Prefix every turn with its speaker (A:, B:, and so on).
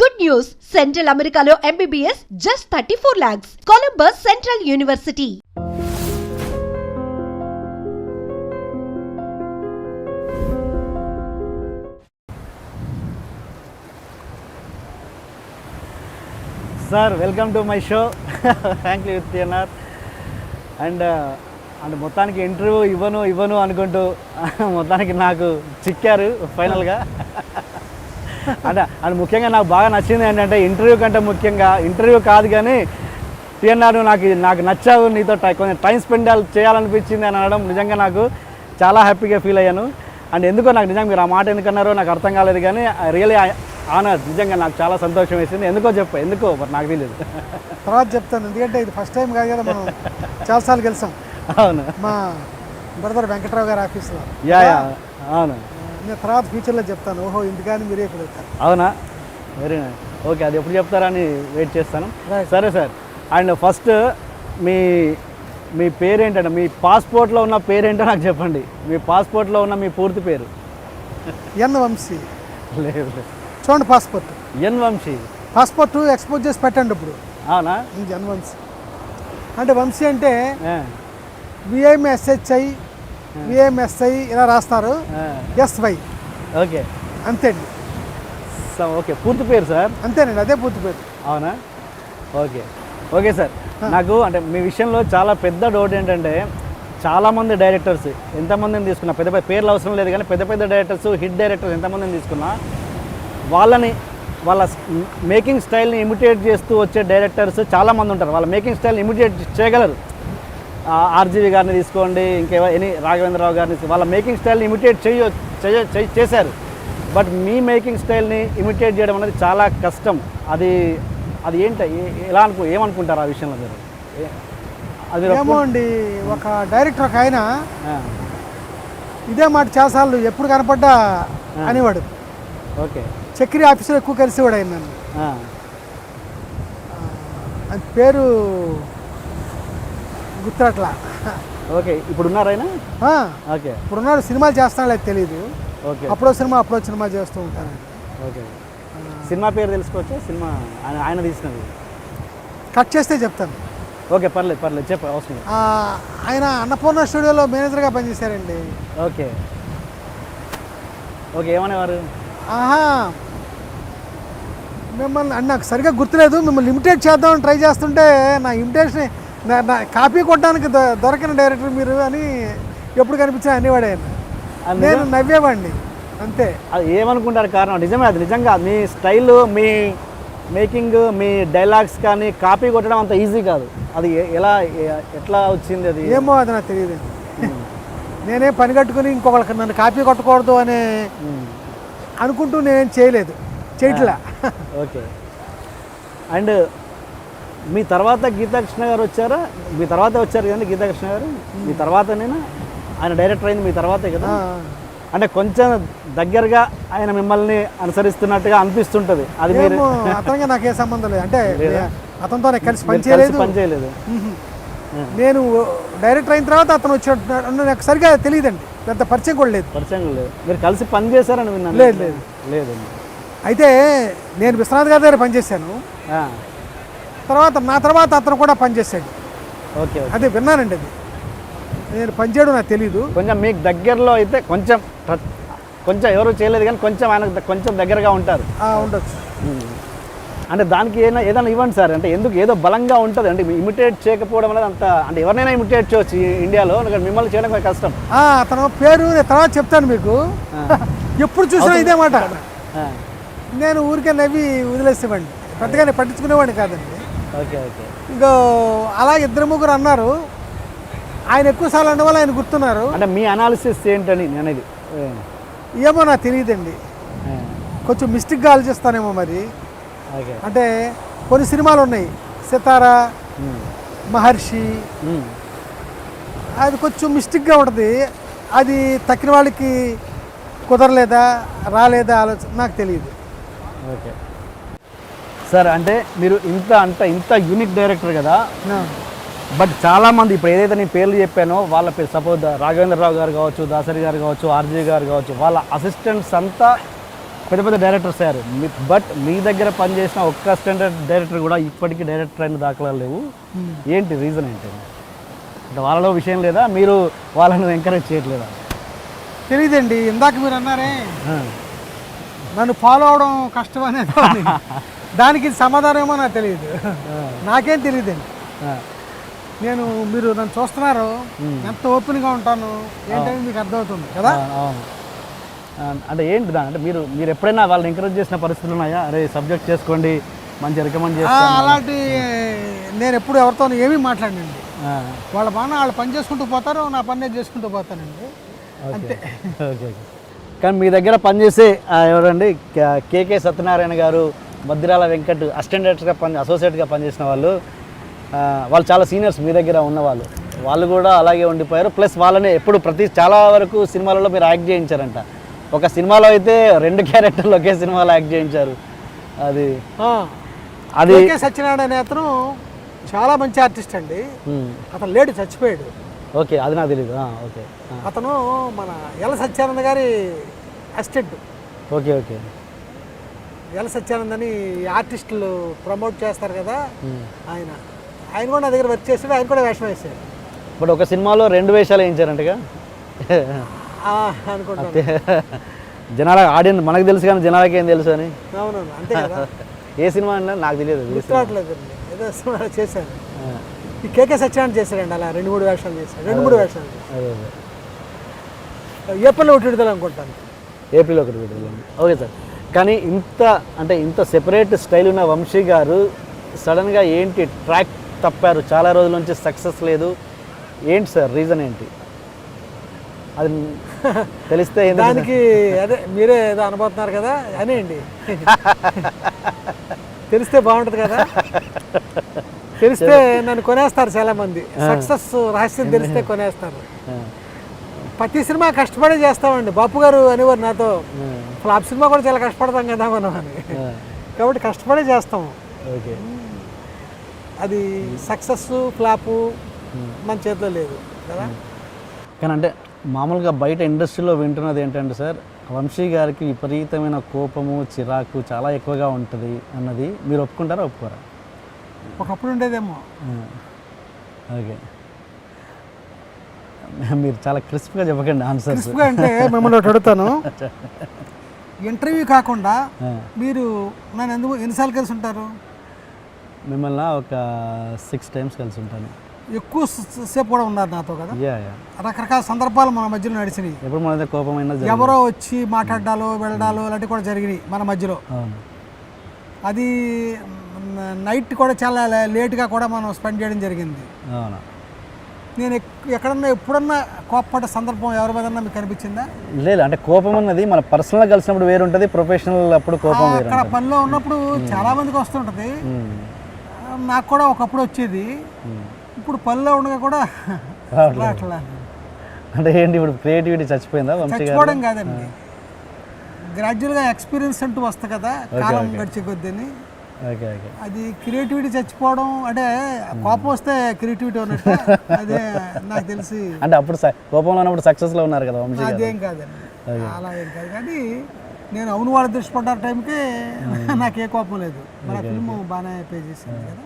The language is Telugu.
A: Good news! Central Americano MBBS just 34 lakhs. Columbus Central University.
B: Sir welcome to my show thank you TNR and మొత్తానికి ఇంటర్వ్యూ ఇవ్వను అనుకుంటూ మొత్తానికి నాకు చిక్కారు ఫైనల్గా అండ్ ముఖ్యంగా నాకు బాగా నచ్చింది ఏంటంటే ఇంటర్వ్యూ కంటే ముఖ్యంగా ఇంటర్వ్యూ కాదు కానీ TNR నాకు నచ్చావు, నీతో కొంచెం టైం స్పెండ్ చేయాలనిపించింది అని అనడం నిజంగా నాకు చాలా హ్యాపీగా ఫీల్ అయ్యాను. అండ్ ఎందుకో నాకు నిజంగా మీరు ఆ మాట ఎందుకన్నారో నాకు అర్థం కాలేదు కానీ రియలీ ఆనర్, నిజంగా నాకు చాలా సంతోషం వేసింది. ఎందుకో మరి నాకు తెలియదు,
C: తర్వాత చెప్తాను. ఎందుకంటే ఇది ఫస్ట్ టైం కాదు కదా, మనం చాలాసార్లు గెలిచాం.
B: అవును,
C: మా బ్రదర్ వెంకట్రావు గారి ఆఫీస్లో.
B: యా అవును,
C: నేను తర్వాత ఫ్యూచర్లో చెప్తాను. ఓహో ఇందుకని మీరే ఇప్పుడు చెప్తారు.
B: అవునా, వెరీ నైస్. ఓకే, అది ఎప్పుడు చెప్తారని వెయిట్ చేస్తాను.
C: Right.
B: సరే సార్, అండ్ ఫస్ట్ మీ పేరేంటంటే మీ పాస్పోర్ట్లో ఉన్న పేరేంటో నాకు చెప్పండి. మీ పాస్పోర్ట్లో ఉన్న మీ పూర్తి పేరు.
C: ఎన్ వంశీ.
B: లేదు,
C: చూడండి పాస్పోర్ట్.
B: ఎన్ వంశీ.
C: పాస్పోర్ట్ ఎక్స్పోజ్ చేసి పెట్టండి ఇప్పుడు.
B: అవునా,
C: ఎన్ వంశీ అంటే వంశీ అంటే విఎంఎస్హెచ్ఐ విఎంఎస్ఐ ఇలా రాస్తారు. ఎస్వై
B: ఓకే,
C: అంతే అండి.
B: ఓకే, పూర్తి పేరు సార్.
C: అంతేనండి, అదే పూర్తి పేరు.
B: అవునా, ఓకే సార్. నాకు అంటే మీ విషయంలో చాలా పెద్ద డౌట్ ఏంటంటే చాలామంది డైరెక్టర్స్ ఎంతమందిని తీసుకున్నా, పెద్ద పేర్లు అవసరం లేదు కానీ పెద్ద డైరెక్టర్స్, హిట్ డైరెక్టర్స్ ఎంతమందిని తీసుకున్నా వాళ్ళ మేకింగ్ స్టైల్ని ఇమిటేట్ చేస్తూ వచ్చే డైరెక్టర్స్ చాలామంది ఉంటారు. వాళ్ళ మేకింగ్ స్టైల్ని ఇమిటేట్ చేయగలరు. ఆర్జీవి గారిని తీసుకోండి, ఇంకెవరి రాఘవేంద్రరావు గారిని, వాళ్ళ మేకింగ్ స్టైల్ని ఇమిటేట్ చేశారు. బట్ మీ మేకింగ్ స్టైల్ని ఇమిటేట్ చేయడం అనేది చాలా కష్టం. అది ఏంటి, ఏమనుకుంటారు ఆ విషయంలో మీరు? అది
C: ఏమో అండి, ఒక డైరెక్టర్ ఒక ఆయన ఇదే మాట చాలాసార్లు ఎప్పుడు కనపడ్డా అనేవాడు.
B: ఓకే,
C: చక్రి ఆఫీసులో ఎక్కువ కలిసేవాడు ఆయన నన్ను. ఆయన పేరు గుర్తురట్లా.
B: ఓకే, ఇప్పుడు ఉన్నారా ఆయన? ఓకే,
C: ఇప్పుడు ఉన్నాడు, సినిమాలు చేస్తాను లేదు తెలియదు.
B: ఓకే,
C: అప్పుడో సినిమా చేస్తూ ఉంటాను.
B: ఓకే, సినిమా పేరు తెలుసుకోవచ్చా? సినిమా ఆయన తీసినది
C: కట్ చేస్తే చెప్తాను.
B: ఓకే, పర్లేదు చెప్ప అవసరం.
C: ఆయన అన్నపూర్ణ స్టూడియోలో మేనేజర్గా పనిచేశారండి.
B: ఓకే, ఏమనేవారు?
C: మిమ్మల్ని నాకు సరిగ్గా గుర్తులేదు, మిమ్మల్ని ఇమిటేట్ చేద్దామని ట్రై చేస్తుంటే నా ఇమిటేషన్ నా కాపీ కొట్టడానికి దొరకిన డైరెక్టర్ మీరు అని ఎప్పుడు కనిపించినా అనేవాడు ఆయన. నేను నవ్వేవాడిని అంతే.
B: అది ఏమనుకుంటారు కారణం? నిజమే, అది నిజంగా మీ స్టైల్, మీ మేకింగ్, మీ డైలాగ్స్ కానీ కాపీ కొట్టడం అంత ఈజీ కాదు. అది ఎట్లా వచ్చింది? అది
C: ఏమో, అది నాకు తెలియదు. నేనే పని కట్టుకుని ఇంకొకరికి నన్ను కాపీ కొట్టకూడదు అని అనుకుంటూ నేను చేయట్లా.
B: ఓకే, అండ్ మీ తర్వాత గీతాకృష్ణ గారు వచ్చారా? మీ తర్వాత వచ్చారు కదండి గీతాకృష్ణ గారు. మీ తర్వాతనేనా ఆయన డైరెక్టర్ అయింది? మీ తర్వాతే కదా. అంటే కొంచెం దగ్గరగా ఆయన మిమ్మల్ని అనుసరిస్తున్నట్టుగా అనిపిస్తుంటుంది. అది మీరు
C: అతనిగా నాకే సంబంధం లేదు. అంటే అతనితో కలిసి పనిచేయలేదు. నేను డైరెక్టర్ అయిన తర్వాత అతను వచ్చాడు, నాకు సరిగా తెలియదండి, పెద్ద పరిచయం కూడా లేదు.
B: మీరు కలిసి పని చేశారని విన్నాను. లేదు.
C: అయితే నేను విశ్వనాథ్ గారి దగ్గర పనిచేశాను. నా తర్వాత అతను కూడా పనిచేశాడు.
B: ఓకే,
C: అదే విన్నానండి. అది నేను పనిచేయడం నాకు తెలీదు.
B: కొంచెం మీకు దగ్గరలో అయితే కొంచెం ఎవరు చేయలేదు కానీ కొంచెం ఆయన కొంచెం దగ్గరగా ఉంటారు.
C: ఉండొచ్చు.
B: అంటే దానికి ఏదైనా ఇవ్వండి సార్. అంటే ఎందుకు ఏదో బలంగా ఉంటుంది అంటే ఇమిటేట్ చేయకపోవడం అనేది అంత, అంటే ఎవరినైనా ఇమిటేట్ చేయవచ్చు ఇండియాలో, మిమ్మల్ని చేయడం కష్టం.
C: అతను పేరు తర్వాత చెప్తాను మీకు. ఎప్పుడు చూసినా ఇదే మాట. నేను ఊరికే నవ్వి వదిలేసేవాడిని, పెద్దగానే పట్టించుకునేవాడిని కాదండి.
B: ఓకే,
C: ఇంకో అలా 2-3 అన్నారు. ఆయన ఎక్కువసార్లు అన్న వాళ్ళు ఆయన గుర్తున్నారు.
B: అంటే మీ అనాలిసిస్ ఏంటని అనేది
C: ఏమో నాకు తెలియదండి, కొంచెం మిస్టేక్గా ఆలోచిస్తానేమో మరి. అంటే కొన్ని సినిమాలు ఉన్నాయి, సితారా, మహర్షి, అది కొంచెం మిస్టేక్గా ఉంటుంది. అది తక్కిన వాళ్ళకి కుదరలేదా రాలేదా ఆలోచన నాకు తెలియదు.
B: ఓకే సార్, అంటే మీరు ఇంత యూనిక్ డైరెక్టర్ కదా. బట్ చాలామంది ఇప్పుడు ఏదైతే నేను పేర్లు చెప్పానో వాళ్ళ పేరు, సపోజ్ రాఘవేంద్రరావు గారు కావచ్చు, దాసరి గారు కావచ్చు, ఆర్జీ గారు కావచ్చు, వాళ్ళ అసిస్టెంట్స్ అంతా పెద్ద పెద్ద డైరెక్టర్స్ అయ్యారు, బట్ మీ దగ్గర పనిచేసిన ఒక్క అసిస్టెంట్ డైరెక్టర్ కూడా ఇప్పటికీ డైరెక్టర్ అయిన దాఖలాలు లేవు. ఏంటి రీజన్ ఏంటి? అంటే వాళ్ళలో విషయం లేదా, మీరు వాళ్ళని ఎంకరేజ్ చేయట్లేదా?
C: తెలియదండి. ఇందాక మీరు అన్నారే నన్ను ఫాలో అవడం కష్టం అనేది, దానికి సమాధానం ఏమో నాకు తెలియదు. నాకేం తెలియదండి. నేను మీరు నన్ను చూస్తున్నారు, ఎంత ఓపెన్గా ఉంటాను ఏంటనేది మీకు అర్థమవుతుంది కదా.
B: అంటే ఏంటి దాని అంటే మీరు ఎప్పుడైనా వాళ్ళని ఎంకరేజ్ చేసిన పరిస్థితులు ఉన్నాయా? అరే సబ్జెక్ట్ చేసుకోండి, మంచి రికమెండ్ చేస్తాను
C: అలాంటి నేను ఎప్పుడు ఎవరితో ఏమీ మాట్లాడినండి. వాళ్ళ బాగా వాళ్ళు పని చేసుకుంటూ పోతారు, నా పని నేను చేసుకుంటూ పోతానండి, అంతే.
B: ఓకే. కానీ మీ దగ్గర పనిచేసే ఎవరండి కేకే సత్యనారాయణ గారు, మద్దిరాల వెంకట్ అసిస్టెంట్ డైరెక్టర్గా అసోసియేట్గా పనిచేసిన వాళ్ళు చాలా సీనియర్స్ మీ దగ్గర ఉన్నవాళ్ళు, వాళ్ళు కూడా అలాగే ఉండిపోయారు. ప్లస్ వాళ్ళని ఎప్పుడు చాలా వరకు సినిమాలలో మీరు యాక్ట్ చేయించారంట. ఒక సినిమాలో అయితే 2 క్యారెక్టర్లు ఒకే సినిమాలో యాక్ట్ చేయించారు. అది
C: సత్యనారాయణ అనే అతను చాలా మంచి ఆర్టిస్ట్ అండి. అతను లేడు, చచ్చిపోయాడు.
B: ఓకే, అది నాకు తెలియదు. ఓకే,
C: అతను మన ఎల సత్యానంద గారి అసిస్టెంట్.
B: Okay okay.
C: ఎల సత్యానంద్ అని ఆర్టిస్టులు ప్రమోట్ చేస్తారు కదా, ఆయన కూడా నా దగ్గర వర్క్ చేసాడు, ఆయన కూడా వేషం వేసాడు.
B: బట్ ఒక సినిమాలో 2 వేషాలు వేయించారంటగా
C: అనుకుంటా.
B: జనాల ఆడియన్స్ మనకు తెలుసు కానీ జనాలకి ఏం తెలుసు అని.
C: అవునవును, అంతే కదా.
B: ఏ సినిమా అన్నా నాకు తెలియదు,
C: గుర్తురావట్లేదు. ఏదో సినిమా చేశాను. ఈ కేకే సత్యనారాయణ చేశాడండి, అలా 2-3 వేషాలు చేశాడు. 2-3 వేషాలు. ఏప్రిల్లో ఒకటి విడుదల అనుకుంటాను.
B: ఏప్రిల్ 1 విడుదల. Okay sir. కానీ ఇంత సెపరేట్ స్టైల్ ఉన్న వంశీ గారు సడన్గా ఏంటి ట్రాక్ తప్పారు? చాలా రోజుల నుంచి సక్సెస్ లేదు, ఏంటి సార్ రీజన్ ఏంటి? అది తెలిస్తే
C: దానికి అదే మీరే ఏదో అనుభవుతున్నారు కదా అనేయండి. తెలిస్తే బాగుంటుంది కదా. తెలిస్తే నన్ను కొనేస్తారు చాలా మంది. సక్సెస్ రహస్యం తెలిస్తే కొనేస్తారు. ప్రతి సినిమా కష్టపడే చేస్తామండి. బాపు గారు అనేవారు నాతో, ఫ్లాప్ సినిమా కూడా చాలా కష్టపడతాం కదా మనం అని. కాబట్టి కష్టపడే చేస్తాం.
B: ఓకే.
C: అది సక్సెస్ ఫ్లాపు మన చేతిలో లేదు కదా.
B: కానీ అంటే మామూలుగా బయట ఇండస్ట్రీలో వింటున్నది ఏంటంటే సార్, వంశీ గారికి విపరీతమైన కోపము, చిరాకు చాలా ఎక్కువగా ఉంటుంది అన్నది మీరు ఒప్పుకుంటారా ఒప్పుకోరా?
C: ఒకప్పుడు ఉండేదేమో.
B: ఓకే, మీరు చాలా క్రిస్ప్గా చెప్పకండి ఆన్సర్.
C: క్రిస్ప్గా అంటే మిమ్మల్ని ఒకటి అడుగుతాను. ఇంటర్వ్యూ కాకుండా మీరు నన్ను ఎన్నిసార్లు కలిసి ఉంటారు?
B: మిమ్మల్ని ఒక 6 times కలిసి ఉంటాను.
C: ఎక్కువ సేపు కూడా ఉన్నారు నాతో కదా.
B: యా.
C: రకరకాల సందర్భాలు మన మధ్యలో నడిచినాయి.
B: ఎప్పుడు మన దగ్గర కోపమైనా
C: ఎవరో వచ్చి మాట్లాడాలో వెళ్ళడాలో అలాంటివి కూడా జరిగినాయి మన మధ్యలో. అది నైట్ కూడా చాలా లేట్గా కూడా మనం స్పెండ్ చేయడం జరిగింది.
B: అవునా?
C: నేను ఎక్కడన్నా ఎప్పుడన్నా కోపపడ్డ సందర్భం ఎవరి మీదన్నా మీకు కనిపించిందా?
B: లేదు, అంటే కోపం అన్నది మన పర్సనల్గా కలిసినప్పుడు వేరు ఉంటుంది, ప్రొఫెషనల్ అప్పుడు కోపం వేరు.
C: అక్కడ పనిలో ఉన్నప్పుడు చాలా మందికి వస్తుంటుంది, నాకు కూడా ఒకప్పుడు వచ్చేది. ఇప్పుడు పనిలో ఉండగా కూడా అట్లా.
B: అంటే ఏంటి ఇప్పుడు క్రియేటివిటీ చచ్చిపోయిందా?
C: చచ్చిపోవడం కాదండి, గ్రాడ్యువల్గా ఎక్స్పీరియన్స్ అంటూ వస్తుంది కదా కాలం గడిచే కొద్దిని. అది క్రియేటివిటీ చచ్చిపోవడం అంటే కోపం వస్తే క్రియేటివిటీ ఉన్నట్టు. అదే నాకు తెలిసి.
B: అంటే అప్పుడు కోపంలో ఉన్నప్పుడు సక్సెస్లో ఉన్నారు కదా వంశీ గారు.
C: అదేం కాదండి, అలా ఏం కాదు. కానీ నేను అవును వాళ్ళ దృష్టి పడ్డ టైంకి నాకు ఏ కోపం లేదు. మన ఫిల్మ్ బాగానే పే చేసింది కదా.